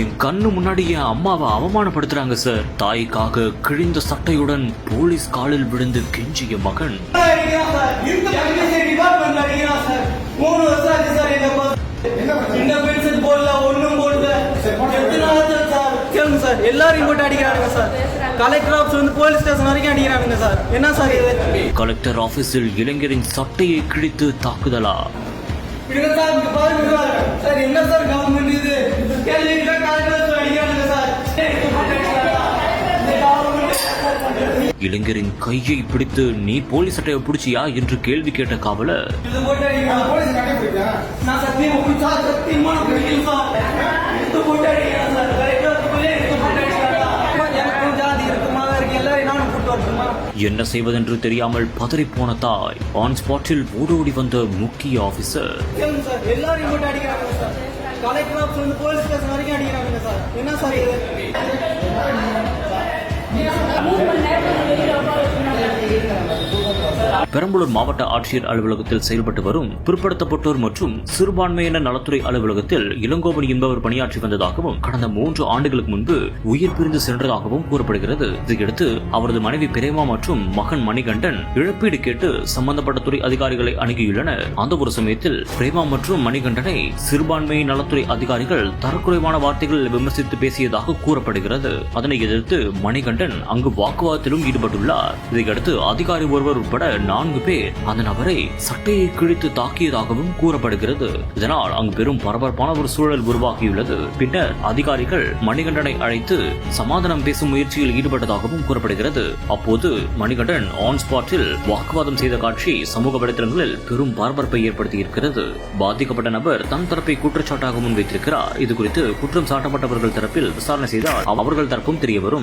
என் கண்ணு முன்னாடி என் அம்மாவை அவமானப்படுத்துறாங்க சார். தாய்க்காக கிழிந்த சட்டையுடன் போலீஸ் காலில் விழுந்து கெஞ்சிய மகன். எல்லாரும் போட்டு அடிக்கிறாங்க சார். கலெக்டர் ஆபீஸ் வந்து போலீஸ் ஸ்டேஷன் வரைக்கும் அடிக்கிறாங்க சார். என்ன சார் இது? கலெக்டர் ஆபீஸில் இளைஞரின் சட்டையை கிழித்து தாக்குதலா? என்ன சார் கவர்மெண்ட் இது? இளைஞரின் கையை பிடித்து நீ போலீஸ் சட்டையை பிடிச்சியா என்று கேள்வி கேட்ட காவலர், என்ன செய்வதென்று தெரியாமல் பதறிப்போன தாய் ஆன் ஸ்பாட்டில் ஓடோடி வந்த முக்கிய ஆபீசர். எல்லாரும் போட்டு அடிக்கிறாங்க சார். கலெக்டர் ஆபீஸ் வந்து போலீஸ் ஸ்டேஷன் வரைக்கும் அடிக்கிறாங்க சார். என்ன சார் இது? பெரம்பலூர் மாவட்ட ஆட்சியர் அலுவலகத்தில் செயல்பட்டு வரும் பிற்படுத்தப்பட்டோர் மற்றும் சிறுபான்மையினர் நலத்துறை அலுவலகத்தில் இளங்கோவன் என்பவர் பணியாற்றி வந்ததாகவும் கடந்த 3 ஆண்டுகளுக்கு முன்பு உயிர் பிரிந்து சென்றதாகவும் கூறப்படுகிறது. இதையடுத்து அவரது மனைவி பிரேமா மற்றும் மகன் மணிகண்டன் இழப்பீடு கேட்டு சம்பந்தப்பட்ட துறை அதிகாரிகளை அணுகியுள்ளனர். அந்த ஒரு சமயத்தில் பிரேமா மற்றும் மணிகண்டனை சிறுபான்மை நலத்துறை அதிகாரிகள் தரக்குறைவான வார்த்தைகளில் விமர்சித்து பேசியதாக கூறப்படுகிறது. அதனை எதிர்த்து மணிகண்டன் அங்கு வாக்குவாதத்திலும் ஈடுபட்டுள்ளார். இதையடுத்து அதிகாரி ஒருவர் உட்பட 4 பேர் அந்த நபரை சட்டையை கிழித்து தாக்கியதாகவும் கூறப்படுகிறது. இதனால் அங்கு பெரும் பரபரப்பான ஒரு சூழல் உருவாகியுள்ளது. பின்னர் அதிகாரிகள் மணிகண்டனை அழைத்து சமாதானம் பேசும் முயற்சியில் ஈடுபட்டதாகவும் கூறப்படுகிறது. அப்போது மணிகண்டன் ஆன் ஸ்பாட்டில் வாக்குவாதம் செய்த காட்சி சமூக வலைதளங்களில் பெரும் பரபரப்பை ஏற்படுத்தியிருக்கிறது. பாதிக்கப்பட்ட நபர் தன் தரப்பை குற்றச்சாட்டாக முன்வைத்திருக்கிறார். இதுகுறித்து குற்றம் சாட்டப்பட்டவர்கள் தரப்பில் விசாரணை செய்தால் அவர்கள் தரப்பும் தெரியவரும்.